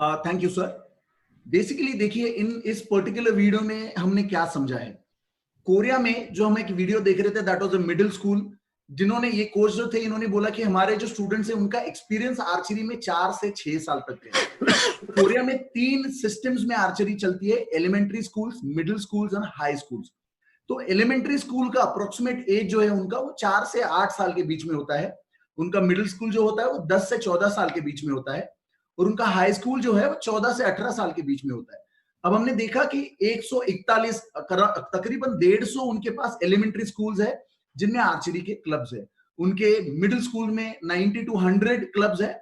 Thank you sir. Basically देखिए, इस particular video में हमने क्या समझा है। कोरिया में जो हम एक वीडियो देख रहे थे, that was a middle school, जिन्होंने ये कोच जो थे, इन्होंने बोला कि हमारे जो स्टूडेंट्स हैं उनका एक्सपीरियंस आर्चरी में 4 से 6 साल तक है। कोरिया में 3 सिस्टम्स में आर्चरी चलती है, elementary schools, middle schools and high schools. तो एलिमेंट्री स्कूल का अप्रोक्सीमेट एज जो है उनका वो 4 से 8 साल के बीच में होता है। उनका मिडिल स्कूल जो होता है वो 10 से 14 साल के बीच में होता है, और उनका हाई स्कूल जो है वो 14 से 18 साल के बीच में होता है। अब हमने देखा कि 141 तकरीबन 150 उनके पास एलिमेंट्री स्कूल्स है जिनमें आर्चरी के क्लब्स है। उनके मिडिल स्कूल में 90 टू 100 क्लब्स है,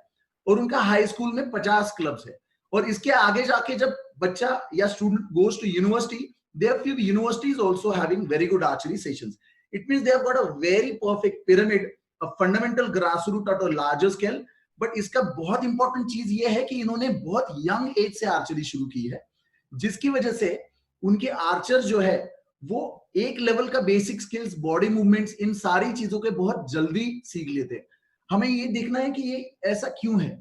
और उनका हाई स्कूल में 50 क्लब्स है। और इसके आगे जाके जब बच्चा या student goes to university, there are few universities also having very good archery sessions. It means they have got a very perfect pyramid, a fundamental grassroots at a larger scale. But इसका बहुत important चीज ये है कि इन्होंने बहुत young age से archery शुरू की है, जिसकी वजह से उनके आर्चर जो है वो एक लेवल का बेसिक स्किल्स, बॉडी मूवमेंट्स, इन सारी चीजों के बहुत जल्दी सीख लेते हैं। हमें ये देखना है कि ये ऐसा क्यों है,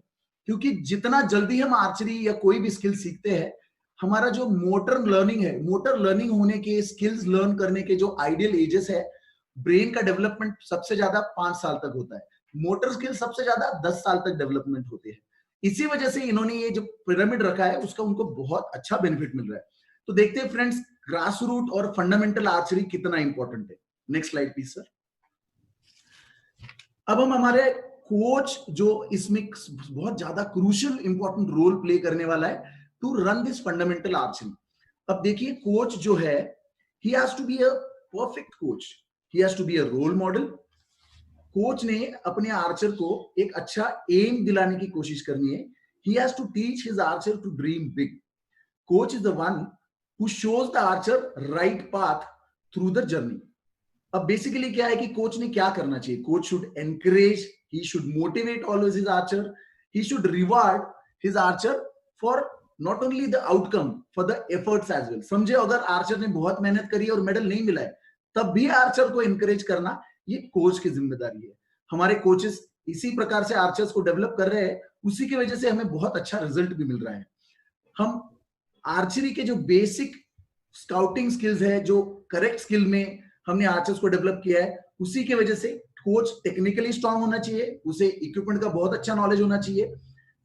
क्योंकि जितना जल्दी हम आर्चरी या कोई भी स्किल सीखते हैं, हमारा जो मोटर लर्निंग है, मोटर लर्निंग होने के, स्किल्स लर्न करने के जो आइडियल एजेस है, ब्रेन का डेवलपमेंट सबसे ज्यादा 5 साल तक होता है, मोटर स्किल सबसे ज्यादा 10 साल तक डेवलपमेंट होते हैं। इसी वजह से इन्होंने ये जो पिरामिड रखा है उसका उनको बहुत अच्छा बेनिफिट मिल रहा है। तो देखते हैं फ्रेंड्स, ग्रास रूट और फंडामेंटल आर्चरी कितना इंपॉर्टेंट है। Next slide please sir. अब हम हमारे कोच जो इसमें बहुत ज्यादा क्रूशियल इंपॉर्टेंट रोल प्ले करने वाला है to run this fundamental archery. अब देखिए, कोच जो है, he has to be a perfect coach, he has to be a role model. Coach ने अपने आर्चर को एक अच्छा एम दिलाने की कोशिश करनी है। He has to teach his archer to dream big. Coach is the one who shows the archer right path through the journey. अब बेसिकली क्या है कि कोच ने क्या करना चाहिए? Coach should encourage, he should motivate always his archer, he should reward his archer for not only the outcome, for the efforts as well. समझे, अगर आर्चर ने बहुत मेहनत करी और मेडल नहीं मिला है, तब भी आर्चर को एनकरेज करना ये कोच की जिम्मेदारी है। हमारे कोचेस इसी प्रकार से आर्चर्स को डेवलप कर रहे हैं, उसी की वजह से हमें बहुत अच्छा रिजल्ट भी मिल रहा है। हम आर्चरी के जो बेसिक स्काउटिंग स्किल्स है, जो करेक्ट स्किल में हमने आर्चर्स को डेवलप किया है, उसी की वजह से कोच टेक्निकली स्ट्रांग होना चाहिए, उसे इक्विपमेंट का बहुत अच्छा नॉलेज होना चाहिए,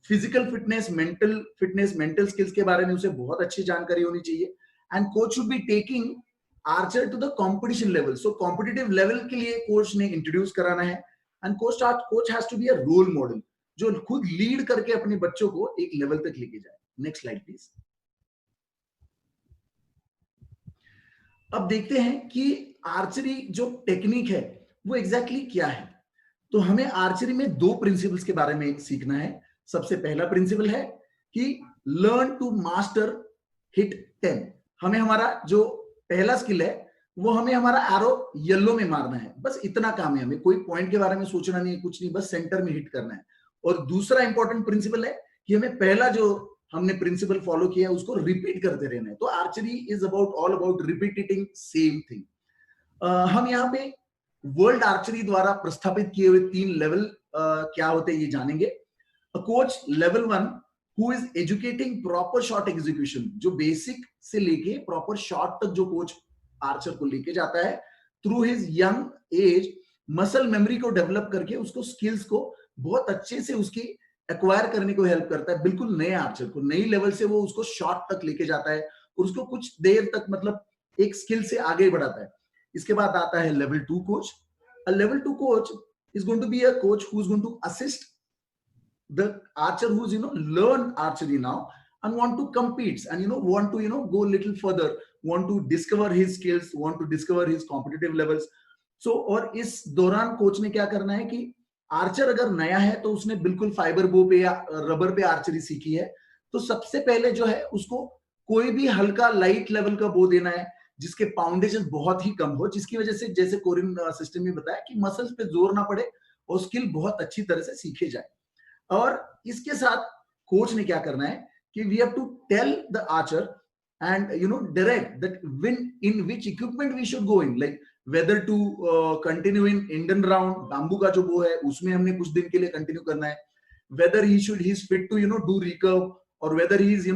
फिजिकल फिटनेस, मेंटल स्किल्स के बारे में उसे बहुत अच्छी जानकारी होनी चाहिए, and coach should be taking archer to the competition level. So competitive level के लिए कोच ने इंट्रोड्यूस कराना है, and coach has to be a role model, जो खुद लीड करके अपने बच्चों को एक लेवल तक लेके जाए। Next slide please. अब देखते हैं कि आर्चरी जो टेक्निक है वो एग्जैक्टली क्या है। तो हमें आर्चरी में 2 प्रिंसिपल्स के बारे में सीखना है। सबसे पहला प्रिंसिपल है कि लर्न टू मास्टर हिट 10। हमें हमारा जो पहला स्किल है वो हमें हमारा एरो येलो में मारना है, बस इतना काम है। हमें कोई पॉइंट के बारे में सोचना नहीं है, कुछ नहीं, बस सेंटर में हिट करना है। और दूसरा इंपॉर्टेंट प्रिंसिपल है कि हमें पहला जो हमने प्रिंसिपल फॉलो किया है उसको रिपीट करते रहना है। तो archery is about all about repeating same thing. हम यहाँ पे वर्ल्ड आर्चरी द्वारा प्रस्थापित किए हुए 3 लेवल क्या होते हैं ये जानेंगे। Coach level 1 who is educating proper shot execution, जो बेसिक से लेके प्रॉपर शॉट तक जो कोच आर्चर को लेके जाता है, through his young age muscle memory को डेवलप करके उसको स्किल्स को बहुत अच्छे से उसकी एक्वायर करने को हेल्प करता है। बिल्कुल नए आर्चर को नई लेवल से वो उसको शॉट तक लेके जाता है और उसको कुछ देर तक मतलब एक स्किल से आगे बढ़ाता है। इसके बाद आता है level 2 coach. A level 2 coach is going to be a coach who's going to assist the archer who's learn archery now and want to compete and want to go a little further, want to discover his skills, want to discover his competitive levels. So और इस दौरान coach ने क्या करना है कि Archer अगर नया है तो उसने बिल्कुल फाइबर बो पे या रबर पे आर्चरी सीखी है, तो सबसे पहले जो है उसको कोई भी हल्का लाइट लेवल का बो देना है जिसके फाउंडेशन बहुत ही कम हो, जिसकी वजह से जैसे कोरियन सिस्टम में बताया कि मसल्स पे जोर ना पड़े और स्किल बहुत अच्छी तरह से सीखे जाए। और इसके साथ कोच ने क्या करना है कि we have to tell the archer and direct that when in which equipment we should go in, like whether to continue in Indian round, bamboo का जो बो है उसमें हमने कुछ दिन के लिए कंटिन्यू करना है, whether he is fit to do recurve और whether he is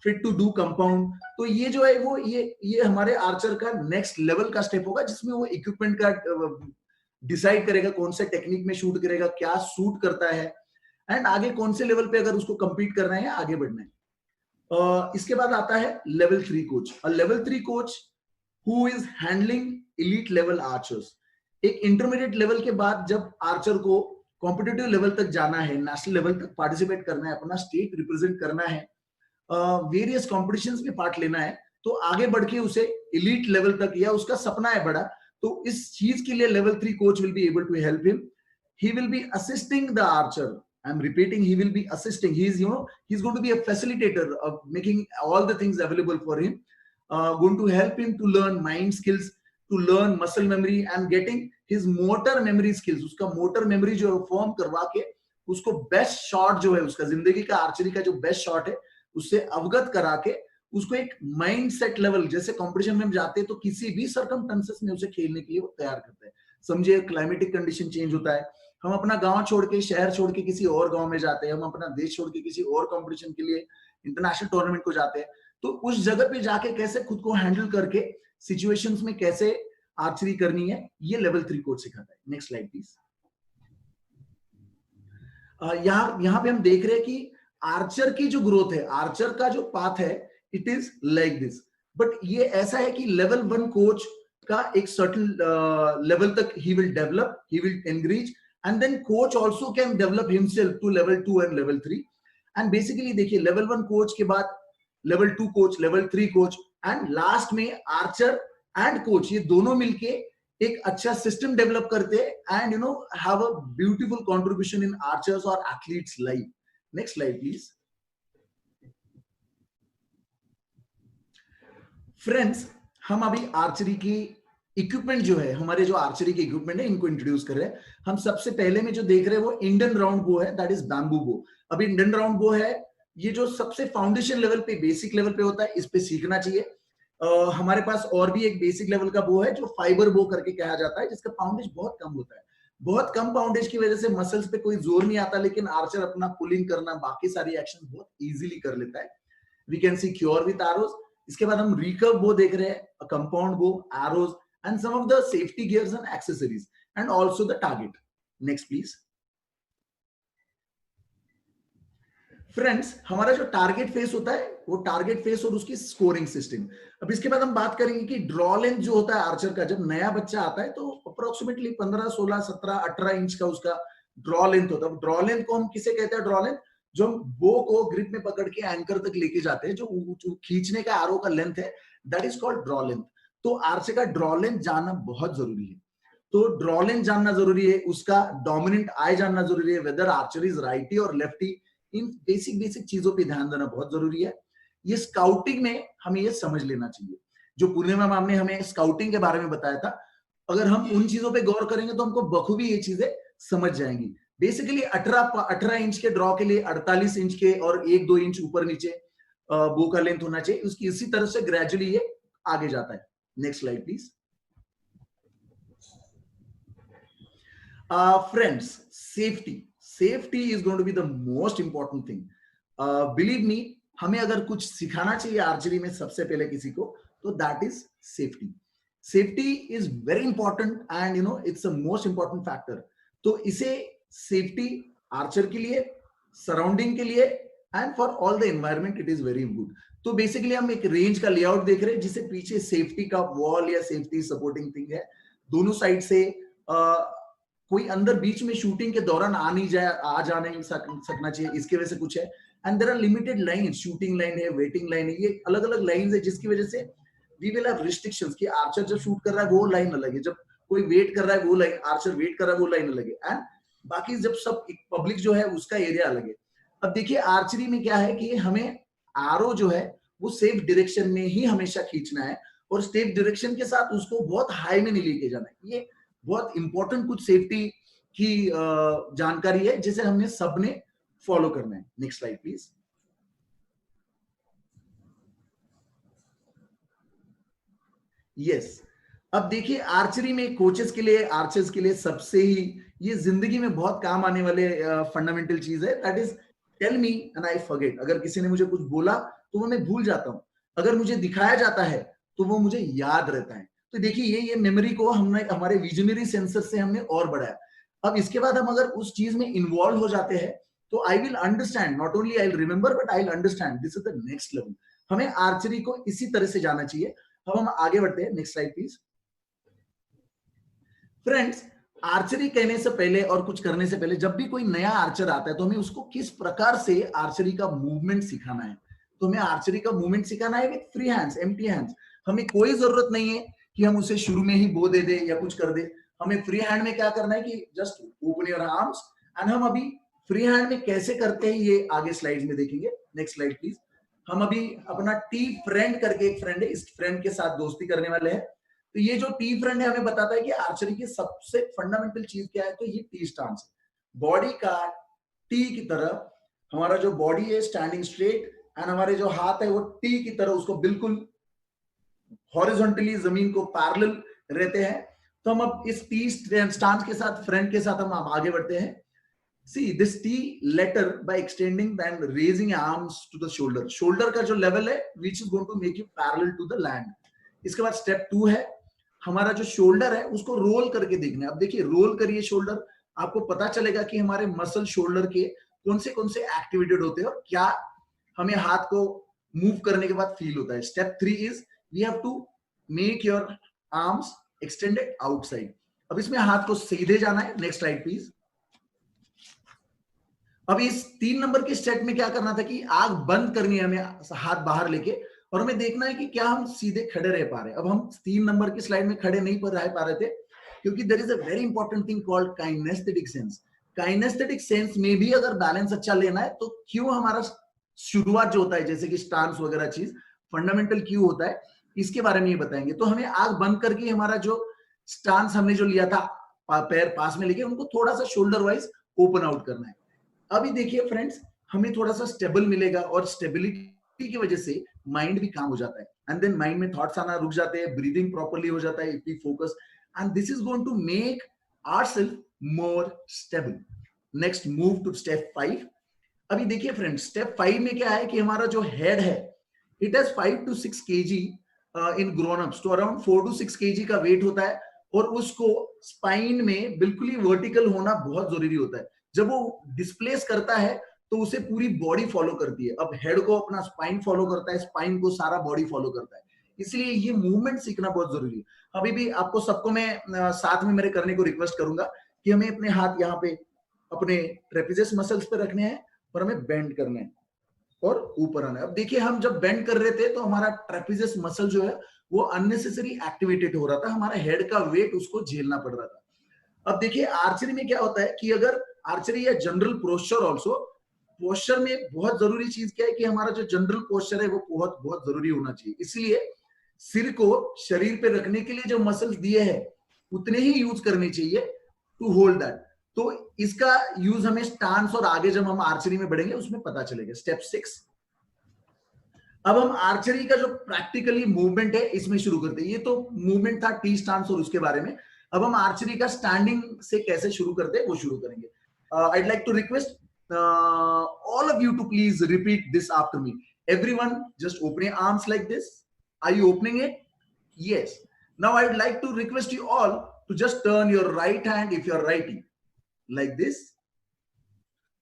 fit to do compound. तो ये जो है वो ये हमारे आर्चर का नेक्स्ट लेवल का स्टेप होगा, जिसमें वो इक्विपमेंट का डिसाइड करेगा कौन से टेक्निक में शूट करेगा, क्या सूट करता है, एंड आगे कौन से लेवल पे अगर उसको कंपीट करना है, आगे बढ़ना है। इसके बाद आता है level 3 coach. Level 3 coach who is handling elite level archers. एक इंटरमीडिएट लेवल के बाद जब आर्चर को कॉम्पिटिटिव लेवल तक जाना है, नेशनल लेवल तक पार्टिसिपेट करना है, अपना स्टेट रिप्रेजेंट करना है, वेरियस कॉम्पिटिशंस में पार्ट लेना है, तो आगे बढ़ के उसे एलीट लेवल तक, या उसका सपना है बड़ा, तो इस चीज के लिए level 3 coach will be able to help him. He will be assisting the archer. I'm repeating, he will be assisting. He's going to be a facilitator of making all the things available for him, going to help him to learn mind skills, to learn muscle memory and getting his motor memory skills. उसका motor memory जो form करवा के उसको best shot जो है, उसका जिंदगी का आर्चरी का जो बेस्ट शॉट है, उससे अवगत करा के उसको एक माइंड सेट लेवल, जैसे कंपटीशन में जाते हैं तो किसी भी सर्कमस्टेंसेस में उसे खेलने के लिए वो तैयार करते हैं। समझिए क्लाइमेटिक कंडीशन चेंज होता है, हम अपना गांव छोड़ के, शहर छोड़ के किसी और गांव में जाते हैं, हम अपना देश छोड़ के किसी और कंपटीशन के लिए इंटरनेशनल टूर्नामेंट को जाते हैं, तो उस जगह पे जाके कैसे खुद को हैंडल करके सिचुएशंस में कैसे आर्चरी करनी है, ये लेवल 3 कोच सिखाता है। Next slide please. यहाँ पे हम देख रहे हैं कि आर्चर की जो ग्रोथ है, आर्चर का जो पाथ है, it is like this. But ये ऐसा है कि लेवल 1 कोच का एक सर्टेन लेवल तक he will develop, he will encourage, and then coach also can develop himself to level 2 and level 3, and basically देखिए level 1 coach के बाद level 2 coach, level 3 coach, and last में archer and coach, ये दोनों मिलके एक अच्छा सिस्टम डेवलप करते हैं and have a beautiful contribution in archers or athletes life. Next slide please. Friends, हम अभी आर्चरी की इक्विपमेंट जो है, हमारे जो आर्चरी के इक्विपमेंट है, इनको इंट्रोड्यूस कर रहे हैं। हम सबसे पहले में जो देख रहे हैं वो इंडियन राउंड बो है, दैट इज बैम्बू बो। अब इंडियन राउंड बो है, ये जो सबसे फाउंडेशन लेवल पे, बेसिक लेवल पे होता है, इस पे सीखना चाहिए। हमारे पास और भी एक बेसिक लेवल का बो है जो फाइबर बो करके कहा जाता है, जिसका पाउंडेज बहुत कम होता है। बहुत कम पाउंडेज की वजह से मसल्स पे कोई जोर नहीं आता, लेकिन आर्चर अपना पुलिंग करना, बाकी सारी एक्शन बहुत इजीली कर लेता है। We can see cure with arrows. इसके बाद हम रिकर्व बो देख रहे हैं, कंपाउंड बो, arrows, and some of the safety gears and accessories, and also the target. Next please. Friends, हमारा जो टारगेट फेस होता है वो टारगेट फेस और उसकी स्कोरिंग सिस्टम। अब इसके बाद हम बात करेंगे कि ड्रॉ लेंथ जो होता है आर्चर का, जब नया बच्चा आता है तो अप्रोक्सीमेटली 15, 16, 17, 18 इंच का उसका ड्रॉ लेंथ होता है। ड्रॉ लेंथ को हम किसे कहते हैं? ड्रॉ लेंथ जो हम बो को ग्रिप में पकड़ के एंकर तक लेके जाते हैं, जो खींचने का एरो का लेंथ है, that is called draw length. तो आर्चर का ड्रॉ लेंथ जानना बहुत जरूरी है। तो ड्रॉ लेंथ जानना जरूरी है, उसका डोमिनेंट आई जानना जरूरी है, वेदर आर्चर इज राइटी और लेफ्टी, इन बेसिक चीजों पे ध्यान देना बहुत जरूरी है। ये स्काउटिंग में हमें ये समझ लेना चाहिए। जो पूर्णिमा मैम ने हमें स्काउटिंग के बारे में बताया था, अगर हम उन चीजों पे गौर करेंगे तो हमको बखूबी ये चीजें समझ जाएंगी। बेसिकली 18 इंच के ड्रॉ के लिए 48 इंच के और 1-2 इंच ऊपर नीचे बो का लेंथ होना चाहिए। उसकी इसी तरह से ग्रेजुअली ये आगे जाता है। Next slide please. Friends, safety is going to be the most important thing. Believe me, हमें अगर कुछ सिखाना चाहिए आर्चरी में सबसे पहले किसी को, तो that is safety. Safety is very important and it's the most important factor. तो इसे सेफ्टी आर्चर के लिए, सराउंडिंग के लिए and for all the environment it is very good. तो बेसिकली हम एक रेंज का लेआउट देख रहे हैं जिसे पीछे सेफ्टी का वॉल या सेफ्टी सपोर्टिंग थिंग है, दोनों साइड से कोई अंदर बीच में शूटिंग के दौरान आ जा नहीं सकना चाहिए, इसकी वजह से कुछ है। And there are limited line, shooting line है, वेटिंग लाइन है, ये अलग अलग लाइन है, जिसकी वजह से वी विल हैव रिस्ट्रिक्शंस कि आर्चर जब शूट कर रहा है वो लाइन अलग है, जब कोई वेट कर रहा है वो लाइन, आर्चर वेट कर रहा है वो लाइन अलग है, एंड बाकी जब सब पब्लिक जो है उसका एरिया अलग है। अब देखिए आर्चरी में क्या है कि हमें आरो जो है वो सेफ डायरेक्शन में ही हमेशा खींचना है, और सेफ डायरेक्शन के साथ उसको बहुत हाई में नहीं लेके जाना है। ये बहुत इंपॉर्टेंट कुछ सेफ्टी की जानकारी है जिसे हमने सबने फॉलो करना है। Next slide please. यस, अब देखिए आर्चरी में कोचेस के लिए, आर्चर्स के लिए सबसे ही ये जिंदगी में बहुत काम आने वाले फंडामेंटल चीज है, that is tell me and I forget, अगर किसी ने मुझे कुछ बोला तो वो मैं भूल जाता हूँ, अगर मुझे दिखाया जाता है तो वो मुझे याद रहता है। तो देखिए ये मेमोरी को हमने हमारे विजनरी सेंसर से हमने और बढ़ाया। अब इसके बाद हम अगर उस चीज में इन्वॉल्व हो जाते हैं तो I will understand, not only I will remember but I will understand, this is the next level. हमें आर्चरी को इसी तरह से जाना चाहिए। अब हम आगे बढ़ते हैं, next slide please. Friends, archery कहने से पहले और कुछ करने से पहले जब भी कोई नया आर्चर आता है तो हमें उसको किस प्रकार से आर्चरी का मूवमेंट सिखाना है। तो हमें आर्चरी का मूवमेंट सिखाना है with free hands, empty hands. हमें कोई जरूरत नहीं है कि हम उसे शुरू में ही बो दे दे या कुछ कर दे। हमें फ्री हैंड में क्या करना है कि just open your arms, and हम अभी फ्री हैंड में कैसे करते हैं ये आगे स्लाइड्स में देखेंगे। Next slide please. हम अभी अपना टी फ्रेंड करके एक फ्रेंड है, इस फ्रेंड के साथ दोस्ती करने वाले हैं। तो ये जो टी फ्रेंड है हमें बताता है कि आर्चरी की सबसे फंडामेंटल चीज क्या है, तो ये टी स्टांस। बॉडी का टी की तरह, हमारा जो बॉडी है स्टैंडिंग स्ट्रेट, एंड हमारे जो हाथ है वो टी की तरह उसको बिल्कुल हॉरिजॉन्टली जमीन को पैरेलल रहते हैं। तो हम अब इस टी स्टांस के साथ, फ्रेंड के साथ हम आगे बढ़ते हैं। See this T letter by extending and raising arms to the shoulder. Shoulder का जो लेवल है which is going to make you parallel to the land. इसके बाद स्टेप 2 है, हमारा जो शोल्डर है उसको रोल करके देखना है। अब देखिए रोल करिए शोल्डर, आपको पता चलेगा कि हमारे मसल शोल्डर के कौन से एक्टिवेटेड होते हैं और क्या हमें हाथ को मूव करने के बाद फील होता है। Step 3 is we have to make your arms extended outside. अब इसमें हाथ को सीधे जाना है। Next slide please. अब इस 3 नंबर के स्टेप में क्या करना था कि आंख बंद करनी है हमें, हाथ बाहर लेके, और हमें देखना है कि क्या हम सीधे खड़े रह पा रहे हैं। अब हम 3 नंबर की स्लाइड में खड़े नहीं रह पा रहे थे क्योंकि there is a very important thing called kinesthetic sense. Kinesthetic sense में भी अगर बैलेंस अच्छा लेना है तो क्यों हमारा शुरुआत जो होता है जैसे कि स्टांस वगैरह चीज फंडामेंटल क्यों होता है, इसके बारे में ये बताएंगे। तो हमें आंख बंद करके हमारा जो स्टांस हमने जो लिया था पैर पास में लेके उनको थोड़ा सा शोल्डर वाइज ओपन आउट करना है। अभी देखिए फ्रेंड्स, हमें थोड़ा सा स्टेबल मिलेगा और स्टेबिलिटी की वजह से माइंड भी काम हो जाता है, एंड देन माइंड में थॉट्स आना रुक जाते हैं, ब्रीदिंग प्रॉपर्ली हो जाता है if we focus, and this is going to make ourselves more stable. Next move to step 5। अभी देखिए फ्रेंड्स, स्टेप 5 में क्या है कि हमारा जो हेड है it has 5 to 6 kg in grown ups, तो अराउंड 4 to 6 kg का वेट होता है, और उसको स्पाइन में बिल्कुल ही वर्टिकल होना बहुत जरूरी होता है। जब वो डिस्प्लेस करता है तो उसे पूरी बॉडी फॉलो करती है। अब हेड को अपना स्पाइन फॉलो करता है, स्पाइन को सारा बॉडी फॉलो करता है, इसलिए ये मूवमेंट सीखना बहुत जरूरी है। अभी भी आपको सबको मैं साथ में मेरे करने को रिक्वेस्ट करूंगा कि हमें अपने हाथ यहाँ पे अपने ट्रेपेजियस मसल्स पे रखने हैं और हमें बेंड करना है और ऊपर आना है। अब देखिए हम जब बेंड कर रहे थे तो हमारा ट्रेपेजियस मसल जो है वो अननेसेसरी एक्टिवेटेड हो रहा था, हमारा हेड का वेट उसको झेलना पड़ रहा था। अब देखिए आर्चरी में क्या होता है कि अगर आर्चरी या जनरल पोस्चर ऑल्सो, पोस्चर में बहुत जरूरी चीज क्या है कि हमारा जो जनरल पोस्चर है वो बहुत बहुत जरूरी होना चाहिए। इसलिए सिर को शरीर पे रखने के लिए जो मसल्स दिए हैं उतने ही यूज करने चाहिए टू होल्ड दैट। तो इसका यूज हमें स्टांस और आगे जब हम आर्चरी में बढ़ेंगे उसमें पता चलेगा। स्टेप 6। अब हम आर्चरी का जो प्रैक्टिकली मूवमेंट है इसमें शुरू करते हैं। ये तो मूवमेंट था टी स्टांस और उसके बारे में। अब हम आर्चरी का स्टैंडिंग से कैसे शुरू करते हैं वो शुरू करेंगे। I'd like to request all of you to please repeat this after me. Everyone just open your arms like this. Are you opening it? Yes. Now I'd like to request you all to just turn your right hand if you're writing like this.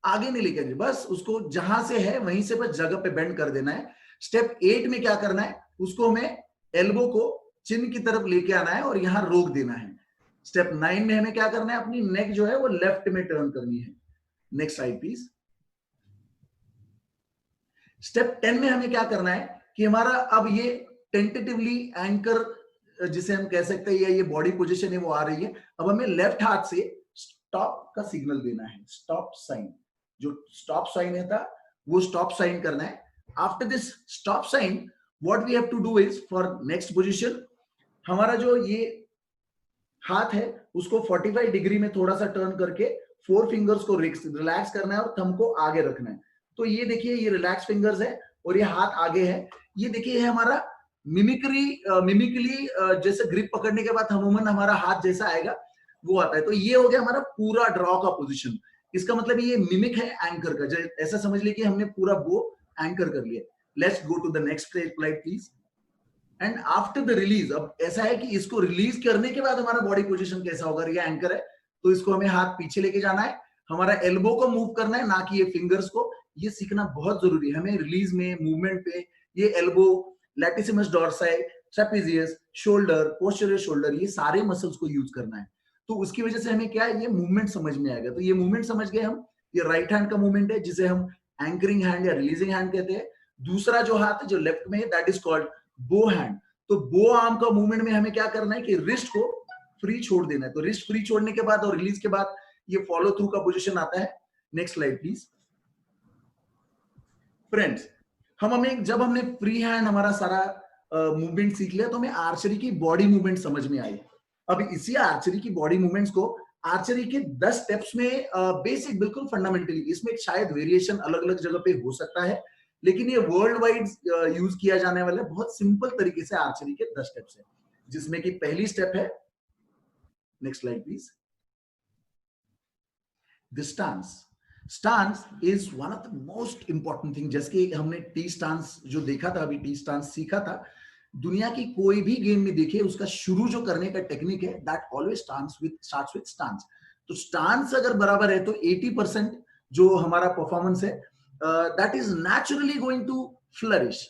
आगे नहीं लेकर जाए, बस उसको जहां से है वहीं से बस जगह पे बेंड कर देना है। स्टेप 8 में क्या करना है, उसको हमें एल्बो को चिन की तरफ लेके आना है और यहां रोक देना है। स्टेप 9 में हमें क्या करना है, अपनी नेक जो है वो लेफ्ट में टर्न करनी है। Next slide please. स्टेप 10 में हमें क्या करना है कि हमारा अब ये टेंटेटिवली एंकर जिसे हम कह सकते हैं, ये बॉडी पोजीशन है वो आ रही है। अब हमें लेफ्ट हाथ से स्टॉप का सिग्नल देना है, स्टॉप साइन। जो स्टॉप साइन है था वो स्टॉप साइन करना है। After this stop sign what we have to do is for next position, हमारा जो ये हाथ है उसको 45 डिग्री में थोड़ा सा टर्न करके 4 फिंगर्स को रिलैक्स करना है और थंब को आगे रखना है। तो ये देखिए ये रिलैक्स फिंगर्स है और ये हाथ आगे है। ये देखिए है हमारा मिमिकली जैसे ग्रिप पकड़ने के बाद अमूमन हमारा हाथ जैसा आएगा वो आता है। तो ये हो गया हमारा पूरा ड्रॉ का पोजीशन। इसका मतलब ये मिमिक है एंकर का, ऐसा समझ लिया कि हमने पूरा बो एंकर कर लिया। Let's go to the next slide please. And after the release, अब ऐसा है कि इसको रिलीज करने के बाद हमारा बॉडी पोजीशन कैसा होगा, ये एंकर है तो इसको हमें हाथ पीछे लेके जाना है, हमारा एल्बो को मूव करना है, ना कि ये फिंगर्स को। ये सीखना बहुत जरूरी है हमें रिलीज में, मूवमेंट पे। ये elbow, latissimus dorsi, trapezius, shoulder, posterior shoulder, ये सारे मसल्स को यूज करना है। तो उसकी वजह से हमें क्या है, ये मूवमेंट समझ में आएगा। तो ये मूवमेंट समझ गए हम। ये राइट हैंड का मूवमेंट है जिसे हम एंकरिंग हैंड या रिलीजिंग हैंड कहते हैं। दूसरा जो हाथ है जो लेफ्ट में है, दैट इज कॉल्ड बो हैंड। तो बो आर्म का मूवमेंट में हमें क्या करना है कि रिस्ट को फ्री छोड़ देना है। तो रिस्ट फ्री छोड़ने के बाद और रिलीज के बाद ये फॉलो थ्रू का पोजीशन आता है। Next slide please. फ्रेंड्स, जब हमने फ्री हैंड हमारा सारा मूवमेंट सीख लिया तो हमें आर्चरी की बॉडी मूवमेंट समझ में आई। अब इसी आर्चरी की बॉडी मूवमेंट्स को आर्चरी के 10 स्टेप्स में बेसिक, बिल्कुल फंडामेंटली, इसमें शायद वेरिएशन अलग अलग जगह पे हो सकता है, लेकिन ये वर्ल्ड वाइड यूज किया जाने वाला बहुत सिंपल तरीके से आर्चरी के 10 स्टेप्स है, जिसमें कि पहली स्टेप है, next slide please, the stance. Stance is one of the most important thing. जैसे कि हमने टी स्टांस जो देखा था, अभी टी स्टांस सीखा था, दुनिया की कोई भी गेम में देखिए उसका शुरू जो करने का टेक्निक है, that always starts with stance. तो स्टांस अगर बराबर है तो 80% जो हमारा परफॉर्मेंस है that is naturally going to flourish.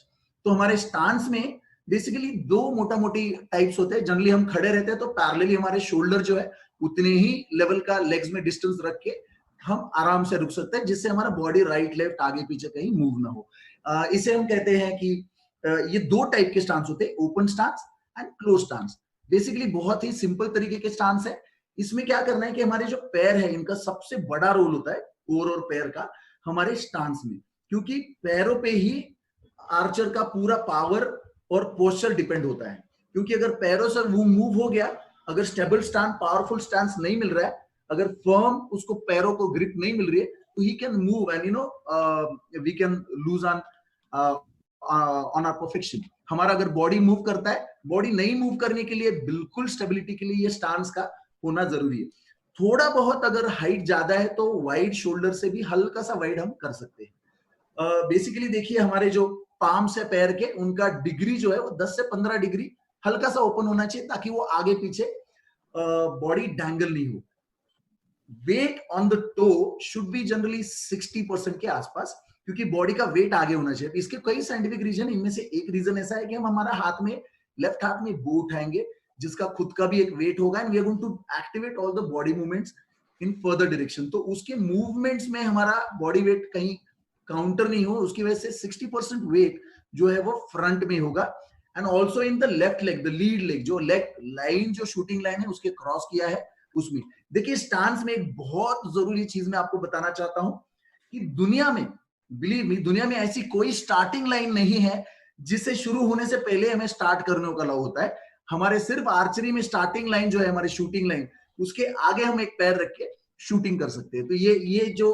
तो हमारे स्टांस में बेसिकली दो मोटा मोटी टाइप्स होते हैं। जनरली हम खड़े रहते हैं तो पैरेलली हमारे शोल्डर जो है उतने ही लेवल का लेग्स में डिस्टेंस रख के हम आराम से रुक सकते हैं, जिससे हमारा बॉडी राइट लेफ्ट आगे पीछे कहीं मूव ना हो। इसे हम कहते हैं कि ये दो टाइप के स्टांस होते हैं, open stance and close stance. Basically बहुत ही सिंपल तरीके के स्टांस है। इसमें क्या करना है कि हमारे जो पैर है इनका सबसे बड़ा रोल होता है, कोर और पैर का, हमारे स्टांस में, क्योंकि पैरों पे ही आर्चर का पूरा पावर और पोस्चर डिपेंड होता है। क्योंकि अगर पैरों से वो मूव हो गया, अगर स्टेबल स्टांस, पावरफुल स्टांस नहीं मिल रहा है, अगर फर्म उसको पैरों को ग्रिप नहीं मिल रही है, तो he can move and we can lose on on our perfection. हमारा अगर बॉडी मूव करता है, बॉडी नहीं मूव करने के लिए, बिल्कुल स्टेबिलिटी के लिए ये स्टांस का होना जरूरी है। थोड़ा बहुत अगर हाइट ज्यादा है तो वाइड शोल्डर से भी हल्का सा वाइड हम कर सकते हैं। बेसिकली देखिए हमारे जो पाम्स है पैर के, उनका डिग्री जो है वो 10 से 15 डिग्री हल्का सा ओपन होना चाहिए, ताकि वो आगे पीछे बॉडी डैंगल नहीं हो। Weight on the toe should be generally 60% के आसपास, क्योंकि बॉडी का वेट आगे होना चाहिए। इसके कई साइंटिफिक रीजन, इनमें से एक रीजन ऐसा है कि हम हमारा हाथ में, लेफ्ट हाथ में बो उठाएंगे, जिसका खुद का भी एक वेट होगा, and we are going to activate all the body movements in further direction. तो उसके मूवमेंट्स में हमारा बॉडी वेट कहीं काउंटर नहीं हो, उसकी वजह से 60% वेट जो है वो फ्रंट में होगा। And also in the left leg, the lead leg, जो लेग लाइन, जो शूटिंग लाइन है उसके क्रॉस किया है उसमें। देखिए स्टांस में एक बहुत जरूरी चीज मैं आपको बताना चाहता हूं कि दुनिया में, बिलीव मी, दुनिया में ऐसी कोई स्टार्टिंग लाइन नहीं है जिसे शुरू होने से पहले हमें स्टार्ट करने का अलाउ होता है। हमारे सिर्फ आर्चरी में स्टार्टिंग लाइन जो है हमारी शूटिंग लाइन, उसके आगे हम एक पैर रख के शूटिंग कर सकते हैं। तो ये जो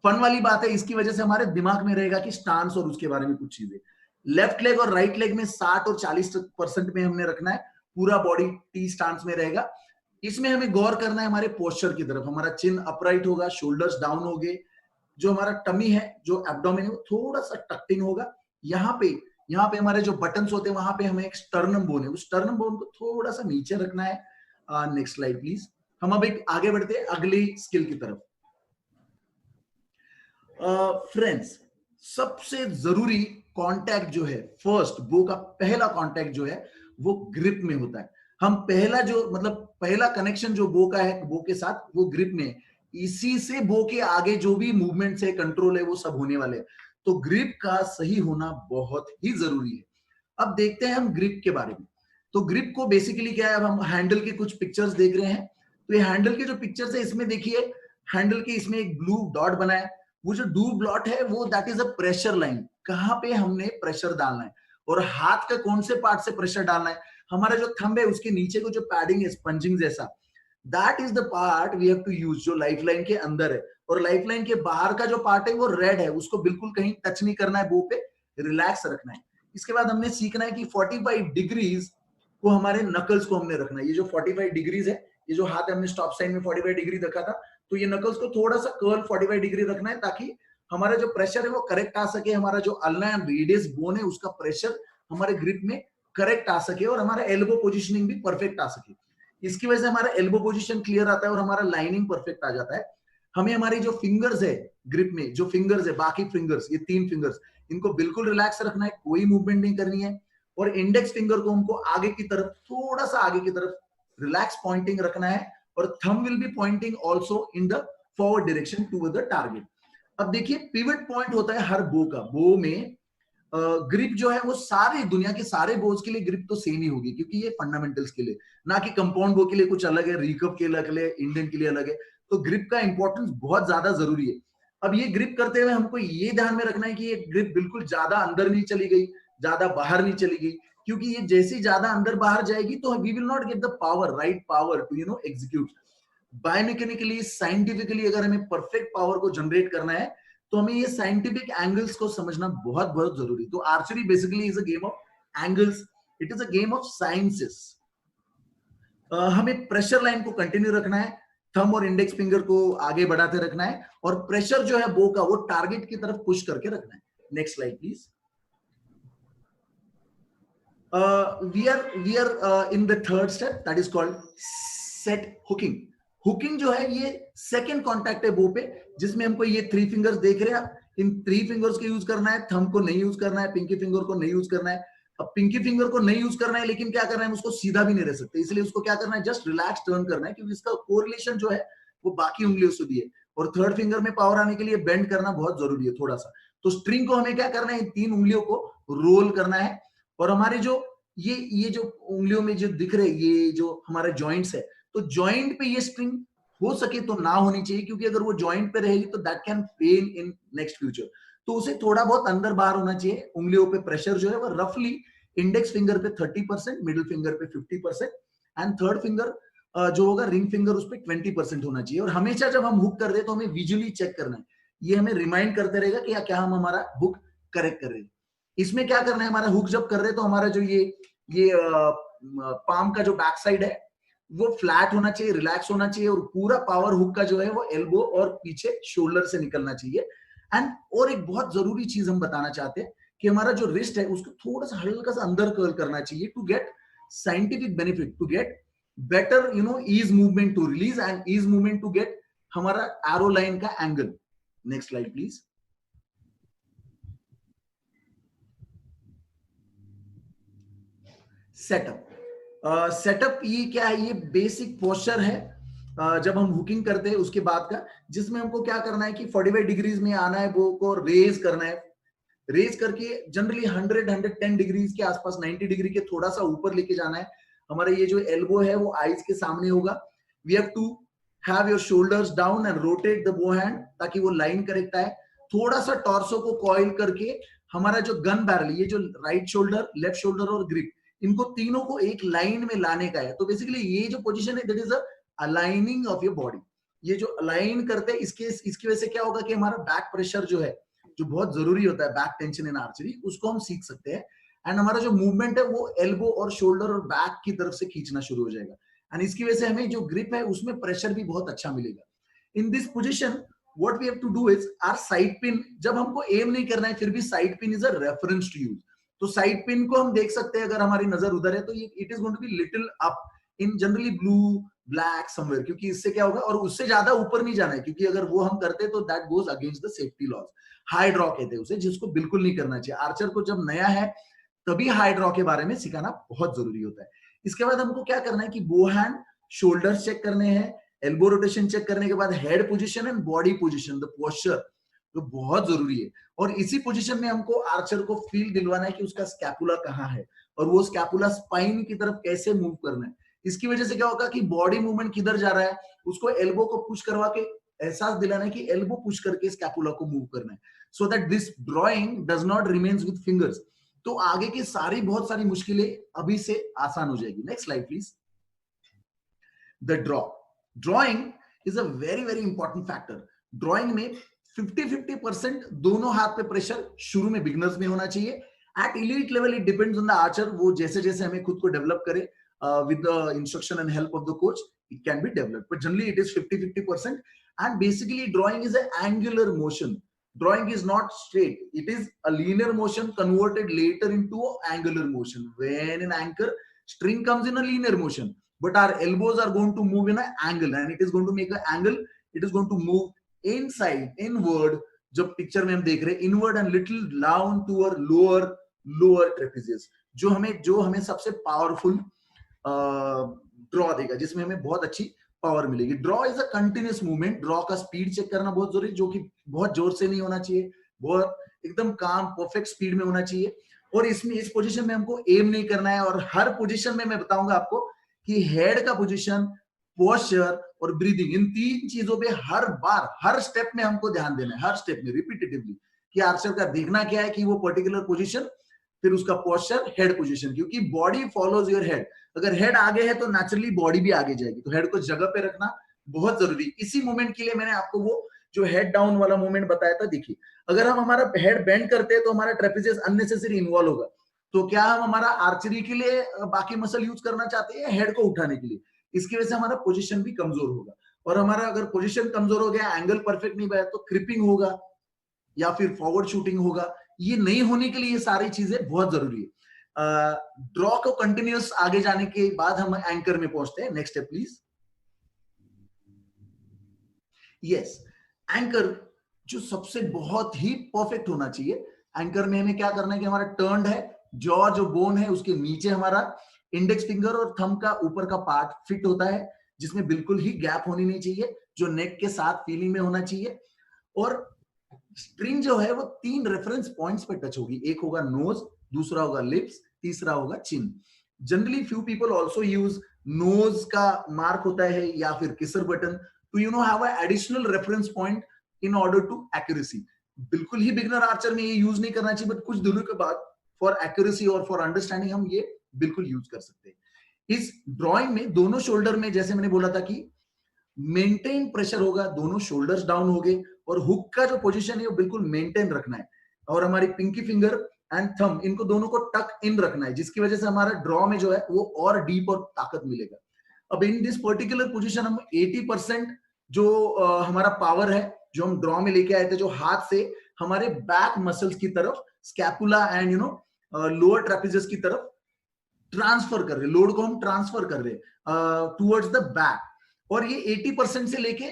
फन वाली बात है, इसकी वजह से हमारे दिमाग में रहेगा कि स्टांस और उसके बारे में कुछ चीजें। लेफ्ट लेग और राइट लेग में 60 और 40% में हमने रखना है, पूरा बॉडी टी स्टांस में रहेगा। इसमें हमें गौर करना है हमारे पोस्चर की तरफ। हमारा चिन अपराइट होगा, शोल्डर्स डाउन होंगे, जो हमारा टमी है, जो एब्डोमेन है, वो थोड़ा सा टक्ड इन होगा। यहाँ पे हमारे जो बटन्स होते हैं, वहां पे हमें एक स्टर्नम बोन है, उस स्टर्नम बोन को थोड़ा सा नीचे रखना है। Next slide please. हम अब एक आगे बढ़ते हैं अगली स्किल की तरफ। फ्रेंड्स, सबसे जरूरी कांटेक्ट जो है, फर्स्ट बो का पहला कांटेक्ट जो है वो ग्रिप में होता है। हम पहला कनेक्शन जो बो का है, बो के साथ, वो ग्रिप में है। इसी से बो के आगे जो भी मूवमेंट्स है, कंट्रोल है, वो सब होने वाले हैं। तो ग्रिप का सही होना बहुत ही जरूरी है। अब देखते हैं हम ग्रिप के बारे में। तो ग्रिप को बेसिकली क्या है, अब हम हैंडल के कुछ पिक्चर्स देख रहे हैं। तो ये हैंडल के जो पिक्चर्स है, इसमें देखिए हैंडल के इसमें एक ब्लू डॉट बना है। वो जो ब्लू डॉट है वो that is a pressure line, कहां पे हमने प्रेशर डालना है। और हाथ का कौन से पार्ट से प्रेशर डालना है, हमारा जो थंब है उसके नीचे को जो पैडिंग है स्पंजिंग जैसा, that is the part we have to use, जो लाइफ लाइन के अंदर है। और लाइफ लाइन के बाहर का जो पार्ट है वो रेड है, उसको बिल्कुल कहीं टच नहीं करना है, बो पे रिलैक्स रखना है। इसके बाद हमने सीखना है कि 45 डिग्रीज को हमारे नकल्स को हमने रखना है। ये जो 45 डिग्रीज है, ये जो हाथ है, हमने स्टॉप साइन में 45 डिग्री रखा था, तो ये नकल्स को थोड़ा सा कर्ल 45 डिग्री रखना है ताकि हमारा जो प्रेशर है वो करेक्ट आ सके, हमारा जो अल्ना एंड रेडियस बोन है उसका प्रेशर हमारे ग्रिप में करेक्ट आ सके और हमारा एल्बो पोजिशनिंग भी परफेक्ट आ सके। इसकी वजह से हमारा एल्बो पोजिशन क्लियर आता है और हमारा लाइनिंग परफेक्ट आ जाता है। हमें हमारी जो फिंगर्स है ग्रिप में, जो फिंगर्स है बाकी फिंगर्स, ये 3 फिंगर्स, इनको बिल्कुल रिलैक्स रखना है, कोई मूवमेंट नहीं करनी है। और इंडेक्स फिंगर को हमको आगे की तरफ, थोड़ा सा आगे की तरफ रिलैक्स पॉइंटिंग रखना है और thumb will be pointing also in the forward direction toward the target. अब देखिए पिवट पॉइंट होता है हर बो का। बो में ग्रिप जो है वो सारे दुनिया के सारे बोज के लिए ग्रिप तो सेम ही होगी क्योंकि ये फंडामेंटल्स के लिए, ना कि कंपाउंड बो के लिए कुछ अलग है, रिकव के लिए अलग है, इंडियन के लिए अलग है। तो ग्रिप का इंपॉर्टेंस बहुत ज्यादा जरूरी है। अब ये ग्रिप करते हुए हमको ये ध्यान में रखना है कि ये ग्रिप बिल्कुल ज्यादा अंदर नहीं चली गई, ज्यादा बाहर नहीं चली गई, क्योंकि ये जैसे ज्यादा अंदर बाहर जाएगी तो we will not get the power, right power to execute. Biomechanically, scientifically अगर हमें परफेक्ट पावर को जनरेट करना है तो हमें ये साइंटिफिक एंगल्स को समझना बहुत बहुत जरूरी। तो archery basically is a game of angles, it is a game of sciences. हमें प्रेशर लाइन को कंटिन्यू रखना है, थंब और इंडेक्स फिंगर को आगे बढ़ाते रखना है और प्रेशर जो है बो का वो टारगेट की तरफ पुश करके रखना है। Next slide please. we are in the third step, that is called set hooking. Hooking जो है ये सेकंड कांटेक्ट है बो पे, जिसमें हमको ये 3 फिंगर्स देख रहे हैं आप, इन 3 फिंगर्स को यूज करना है, थंब को नहीं यूज करना है, पिंकी फिंगर को नहीं यूज करना है। अब पिंकी फिंगर को नहीं यूज करना है, लेकिन क्या करना है, उसको सीधा भी नहीं रह सकते, इसलिए उसको क्या करना है, जस्ट रिलैक्स टर्न करना है, क्योंकि इसका कोरिलेशन जो है वो बाकी उंगलियों से भी है। और थर्ड फिंगर में पावर आने के लिए बेंड करना बहुत जरूरी है थोड़ा सा। तो स्ट्रिंग को हमें क्या करना है, इन 3 उंगलियों को रोल करना है और हमारे जो ये जो उंगलियों में जो दिख रहे ये जो हमारे जॉइंट्स है, तो जॉइंट पे ये स्ट्रिंग हो सके तो ना होनी चाहिए, क्योंकि अगर वो जॉइंट पे रहेगी तो that can fail in next future. तो उसे थोड़ा बहुत अंदर बाहर होना चाहिए। उंगलियों पे प्रेशर जो है वो रफली इंडेक्स फिंगर पे 30%, मिडिल फिंगर पे 50% एंड थर्ड फिंगर जो होगा रिंग फिंगर उस पर 20% होना चाहिए। और हमेशा जब हम हुक कर रहे हैं तो हमें विजुअली चेक करना है, ये हमें रिमाइंड करते रहेगा कि क्या हम हमारा हुक करेक्ट कर रहे हैं। इसमें क्या करना है, हमारा हुक जब कर रहे हैं तो हमारा जो ये पाम का जो बैक साइड है वो फ्लैट होना चाहिए, रिलैक्स होना चाहिए और पूरा पावर हुक का जो है वो एल्बो और पीछे शोल्डर से निकलना चाहिए। एंड और एक बहुत जरूरी चीज हम बताना चाहते हैं कि हमारा जो रिस्ट है उसको थोड़ा सा हल्का सा अंदर कर्ल करना चाहिए to get scientific benefit, to get better ease movement to release and ease movement to get हमारा एरो लाइन का angle. Next slide please. Setup. Setup ये क्या है, ये बेसिक पोस्चर है जब हम हुकिंग करते हैं उसके बाद का, जिसमें हमको क्या करना है कि 45 डिग्रीज में आना है, वो को रेज करना है, रेज करके जनरली 100-110 डिग्रीज के आसपास, 90 डिग्री के थोड़ा सा ऊपर लेके जाना है। हमारा ये जो एल्बो है वो आईज के सामने होगा। We have to have your shoulders down and rotate the bow hand ताकि वो लाइन करेक्ट आए। थोड़ा सा टॉर्सो को कॉइल करके हमारा जो गन बैरल, ये जो राइट शोल्डर, लेफ्ट शोल्डर और ग्रिप, इनको तीनों को एक लाइन में लाने का है। तो बेसिकली ये जो पोजीशन है that is a aligning of your body. ये जो अलाइन करते हैं इसकी वजह से क्या होगा कि हमारा बैक प्रेशर जो है, जो बहुत जरूरी होता है बैक टेंशन इन आर्चरी, उसको हम सीख सकते हैं। एंड हमारा जो मूवमेंट है वो एल्बो और शोल्डर और बैक की तरफ से खींचना शुरू हो जाएगा एंड इसकी वजह से हमें जो ग्रिप है उसमें प्रेशर भी बहुत अच्छा मिलेगा। In this position what we have to do is our side pin, जब हमको एम नहीं करना है फिर भी side pin is a reference to use. तो साइड पिन को हम देख सकते हैं, अगर हमारी नजर उधर है तो ये it is going to be little up in generally blue black somewhere, क्योंकि इससे क्या होगा, और उससे ज्यादा ऊपर नहीं जाना है, क्योंकि अगर वो हम करते हैं तो that goes against the safety laws. High draw कहते हैं उसे, जिसको बिल्कुल नहीं करना चाहिए। आर्चर को जब नया है तभी हाई ड्रॉ के बारे में सिखाना बहुत जरूरी होता है। इसके बाद हमको क्या करना है कि बो हैंड, शोल्डर्स चेक करने हैं, एल्बो रोटेशन चेक करने के बाद head position and body position, the posture, तो बहुत जरूरी है। और इसी पोजीशन में हमको आर्चर को फील दिलवाना है कि उसका स्कैपुला कहाँ है और वो स्कैपुला स्पाइन की तरफ कैसे मूव करना है। इसकी वजह से क्या होगा कि बॉडी मूवमेंट किधर जा रहा है, उसको एल्बो को पुश करवा के एहसास दिलाना है कि एल्बो पुश करके स्कैपुला को मूव करना है, so that this drawing does not remains with fingers. तो आगे की सारी बहुत सारी मुश्किलें अभी से आसान हो जाएगी। Next slide please. The draw. Drawing is a very very important factor. Drawing में 50-50% दोनों हाथ पे प्रेशर शुरू में बिगनर्स में होना चाहिए। At elite level it depends on the archer, वो जैसे जैसे हमें खुद को डेवलप करे with the instruction and help of the coach, it can be developed, but generally it is 50-50%. And basically drawing is an angular motion. Drawing is not straight, it is a linear motion converted later into an angular motion. When in anchor, string comes in a linear motion, but our elbows are going to move in an angle, and it is going to make an angle. It is going to move inside, inward. जब picture में हम देख रहे हैं inward and little down to और lower trapezius, जो हमें सबसे पावरफुल ड्रॉ देगा, जिसमें हमें बहुत अच्छी पावर मिलेगी. Draw is a continuous movement. Draw का स्पीड चेक करना बहुत जरूरी, जो कि बहुत जोर से नहीं होना चाहिए, बहुत एकदम काम परफेक्ट स्पीड में होना चाहिए. और इसमें इस पोजीशन में हमको एम नहीं करना है. और हर पोजीशन में मैं बताऊंगा आपको कि हेड का पोजीशन, पोस्चर और ब्रीदिंग, इन तीन चीजों पे हर बार हर स्टेप में हमको ध्यान देना है, हर स्टेप में रिपीटेटिवली, कि आर्चर का देखना क्या है कि वो पर्टिकुलर पोजीशन, फिर उसका पोस्चर, हेड पोजीशन, क्योंकि बॉडी फॉलोज योर हेड. अगर हेड आगे है तो नेचुरली बॉडी भी आगे जाएगी, तो हेड को जगह पे रखना बहुत जरूरी. इसी मूवमेंट के लिए मैंने आपको वो जो हेड डाउन वाला मूवमेंट बताया था. देखिए, अगर हम हमारा हेड बेंड करते हैं तो हमारा ट्रेपेजियस अननेसेसरी इन्वॉल्व होगा. तो क्या हम हमारा आर्चरी के लिए बाकी मसल यूज करना चाहते हैं हेड को उठाने के लिए? इसकी वजह से हमारा पोजीशन भी कमजोर होगा. और हमारा अगर पोजीशन कमजोर हो गया, एंगल परफेक्ट नहीं बनाया, तो क्रिपिंग होगा या फिर फॉरवर्ड शूटिंग होगा. ये नहीं होने के लिए ये सारी चीजें बहुत जरूरी है. ड्रॉ को कंटिन्यूस आगे जाने के बाद हम एंकर में पहुंचते हैं. Next step please. Yes, anchor जो सबसे बहुत ही परफेक्ट होना चाहिए. एंकर में हमें क्या करना है कि हमारा टर्न्ड है, जॉ जो बोन है उसके नीचे हमारा इंडेक्स फिंगर और थंब का ऊपर का पार्ट फिट होता है, जिसमें बिल्कुल ही गैप होनी नहीं चाहिए, जो नेक के साथ फीलिंग में होना चाहिए. और स्ट्रिंग जो है वो 3 रेफरेंस पॉइंट्स पे टच होगी. एक होगा नोज, दूसरा होगा लिप्स, तीसरा होगा chin. Generally few people also use nose का मार्क होता है या फिर kisser button to have a additional reference point in order to accuracy. बिल्कुल ही बिगिनर आर्चर में ये यूज नहीं करना चाहिए, बट कुछ दिनों के बाद फॉर एक्यूरेसी और फॉर अंडरस्टैंडिंग हम ये बिल्कुल यूज कर सकते हैं. इस ड्रॉइंग में दोनों शोल्डर में, जैसे मैंने बोला था कि मेंटेन प्रेशर होगा, दोनों शोल्डर्स डाउन हो गए, और हुक का जो पोजीशन है वो बिल्कुल मेंटेन रखना है. और हमारी पिंकी फिंगर एंड थंब, इनको दोनों को टक इन रखना है, जिसकी वजह से हमारा ड्रॉ में जो है वो और डीप और ताकत मिलेगा. अब इन दिस पर्टिकुलर पोजीशन हम 80% जो हमारा पावर है जो हम ड्रॉ में लेके आए थे, जो हाथ से हमारे बैक मसल्स की तरफ, स्कैपुला एंड लोअर ट्रेपेजियस की तरफ ट्रांसफर कर रहे हैं. लोड को हम ट्रांसफर कर रहे हैं टुवर्ड्स द बैक. और ये 80% से लेके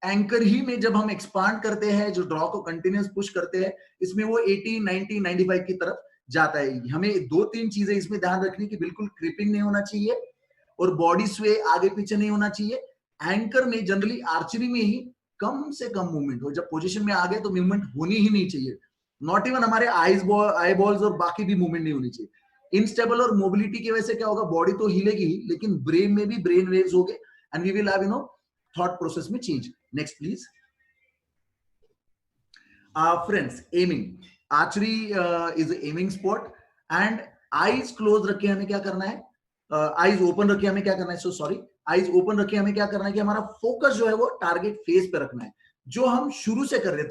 एंकर ही में जब हम एक्सपांड करते हैं, जो ड्रॉ को कंटिन्यूस पुश करते हैं, इसमें वो 80, 90, 95 की तरफ जाता है. हमें 2-3 चीजें इसमें ध्यान रखनी कि बिल्कुल क्रिपिंग नहीं होना चाहिए और बॉडी स्वे आगे पीछे नहीं होना चाहिए. एंकर में जनरली आर्चरी में ही कम से कम मूवमेंट हो. जब पोजीशन में आ गए तो मूवमेंट होनी ही नहीं चाहिए. नॉट इवन हमारे आई बॉल्स और बाकी भी मूवमेंट नहीं होनी चाहिए. इनस्टेबल और मोबिलिटी की वजह से क्या होगा, बॉडी तो हिलेगी ही, लेकिन ब्रेन में भी ब्रेन वेव्स होंगे and we will have thought process में change. Next please. Friends, aiming. Archery is aiming sport and eyes close रखे हमें क्या करना है, आईज ओपन रखे हमें क्या करना है, सॉरी, आईज ओपन रखे हमें क्या करना है कि हमारा फोकस जो है वो टारगेट फेस पे रखना है, जो हम शुरू से कर रहे हैं.